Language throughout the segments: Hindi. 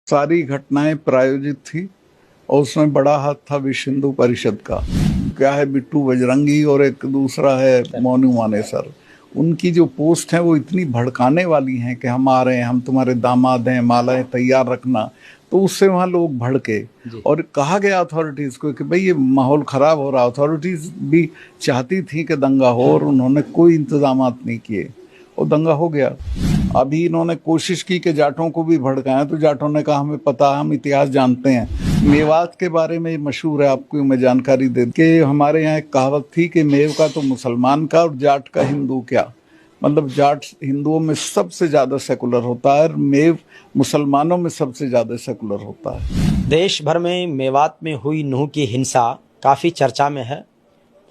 सारी घटनाएं प्रायोजित थी और उसमें बड़ा हाथ था विश्व हिंदू परिषद का। क्या है, बिट्टू बजरंगी और एक दूसरा है मोनू मानेसर। उनकी जो पोस्ट है वो इतनी भड़काने वाली हैं कि हम आ रहे हैं, हम तुम्हारे दामाद हैं, मालाएं तैयार रखना। तो उससे वहाँ लोग भड़के और कहा गया अथॉरिटीज को कि भाई ये माहौल खराब हो रहा। अथॉरिटीज भी चाहती थी कि दंगा हो और उन्होंने कोई इंतजामात नहीं किए और दंगा हो गया। अभी इन्होंने कोशिश की कि जाटों को भी भड़काएं, तो जाटों ने कहा हमें पता है, हम इतिहास जानते हैं। मेवात के बारे में मशहूर है, आपको मैं जानकारी दे कि हमारे यहाँ एक कहावत थी कि मेव का तो मुसलमान का और जाट का हिंदू क्या। मतलब जाट हिंदुओं में सबसे ज़्यादा सेकुलर होता है और मेव मुसलमानों में सबसे ज़्यादा सेकुलर होता है। देश भर में मेवात में हुई नूह की हिंसा काफ़ी चर्चा में है।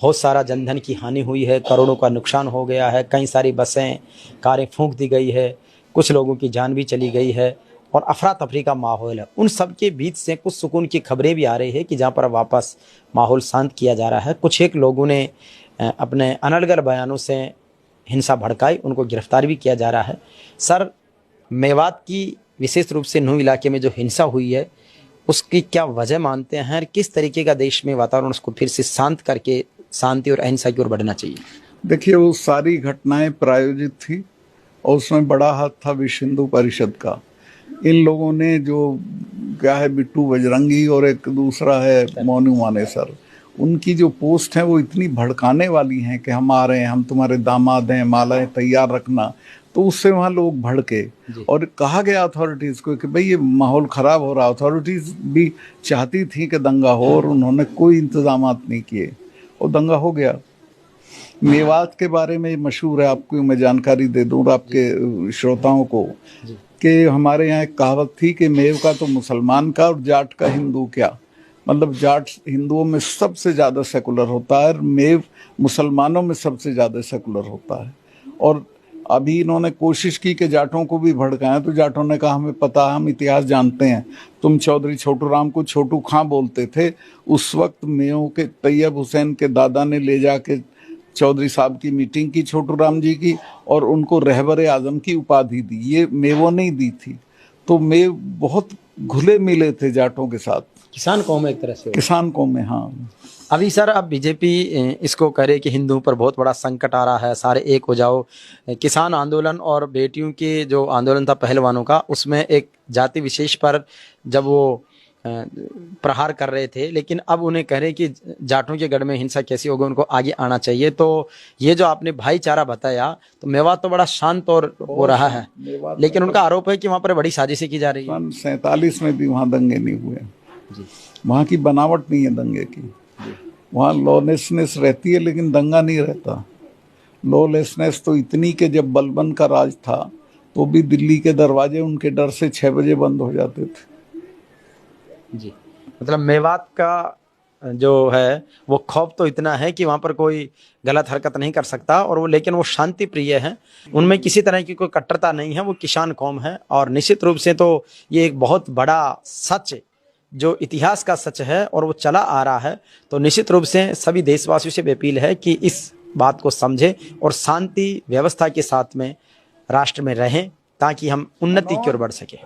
बहुत सारा जनधन की हानि हुई है, करोड़ों का नुकसान हो गया है, कई सारी बसें कारें फूंक दी गई है, कुछ लोगों की जान भी चली गई है और अफरा तफरी का माहौल है। उन सब के बीच से कुछ सुकून की खबरें भी आ रही है कि जहाँ पर वापस माहौल शांत किया जा रहा है। कुछ एक लोगों ने अपने अनर्गल बयानों से हिंसा भड़काई, उनको गिरफ्तार भी किया जा रहा है। सर, मेवात की विशेष रूप से नूह इलाके में जो हिंसा हुई है उसकी क्या वजह मानते हैं, किस तरीके का देश में वातावरण उसको फिर से शांत करके शांति और अहिंसा की ओर बढ़ना चाहिए? देखिए, वो सारी घटनाएं प्रायोजित थी और उसमें बड़ा हाथ था विश्व हिंदू परिषद का। इन लोगों ने जो क्या है, बिट्टू बजरंगी और एक दूसरा है मोनू मानेसर, उनकी जो पोस्ट है वो इतनी भड़काने वाली हैं कि हम आ रहे हैं, हम तुम्हारे दामाद हैं, मालाएं तैयार रखना। तो उससे वहाँ लोग भड़के और कहा गया अथॉरिटीज़ को कि भाई ये माहौल ख़राब हो रहा। अथॉरिटीज़ भी चाहती थी कि दंगा हो और उन्होंने कोई इंतजामात नहीं किए और दंगा हो गया। मेवात के बारे में मशहूर है, आपको मैं जानकारी दे दूँ आपके श्रोताओं को कि हमारे यहाँ एक कहावत थी कि मेव का तो मुसलमान का और जाट का हिंदू क्या। मतलब जाट हिंदुओं में सबसे ज़्यादा सेकुलर होता है और मेव मुसलमानों में सबसे ज़्यादा सेकुलर होता है। और अभी इन्होंने कोशिश की कि जाटों को भी भड़काएं, तो जाटों ने कहा हमें पता है, हम इतिहास जानते हैं। तुम चौधरी छोटू राम को छोटू खां बोलते थे, उस वक्त मेयों के तैयब हुसैन के दादा ने ले जाके चौधरी साहब की मीटिंग की छोटू राम जी की और उनको रहबर आजम की उपाधि दी। ये मेवों ने दी थी। तो मेव बहुत घुले मिले थे जाटों के साथ। किसान कौम है एक तरह से, किसान कौम में। हाँ, अभी सर अब बीजेपी इसको करे कि हिंदुओं पर बहुत बड़ा संकट आ रहा है, सारे एक हो जाओ। किसान आंदोलन और बेटियों के जो आंदोलन था पहलवानों का, उसमें एक जाति विशेष पर जब वो प्रहार कर रहे थे, लेकिन अब उन्हें कह रहे कि जाटों के गढ़ में हिंसा कैसी होगी, उनको आगे आना चाहिए। तो ये जो आपने भाईचारा बताया, तो मेवात तो बड़ा शांत और हो रहा है, लेकिन उनका आरोप है कि वहाँ पर बड़ी साजिशें की जा रही है। 47 में भी वहाँ दंगे नहीं हुए। वहाँ की बनावट नहीं है दंगे की। वहाँ लॉलेसनेस रहती है लेकिन दंगा नहीं रहता। लॉलेसनेस तो इतनी कि जब बलबन का राज था तो भी दिल्ली के दरवाजे उनके डर से 6 बजे बंद हो जाते थे। जी, मतलब मेवात का जो है वो खौफ तो इतना है कि वहाँ पर कोई गलत हरकत नहीं कर सकता, और वो लेकिन वो शांति प्रिय हैं, उनमें किसी तरह की कोई कट्टरता नहीं है, वो किसान कौम है। और निश्चित रूप से तो ये एक बहुत बड़ा सच, जो इतिहास का सच है और वो चला आ रहा है। तो निश्चित रूप से सभी देशवासियों से अपील है कि इस बात को समझें और शांति व्यवस्था के साथ में राष्ट्र में रहें, ताकि हम उन्नति की ओर बढ़ सकें।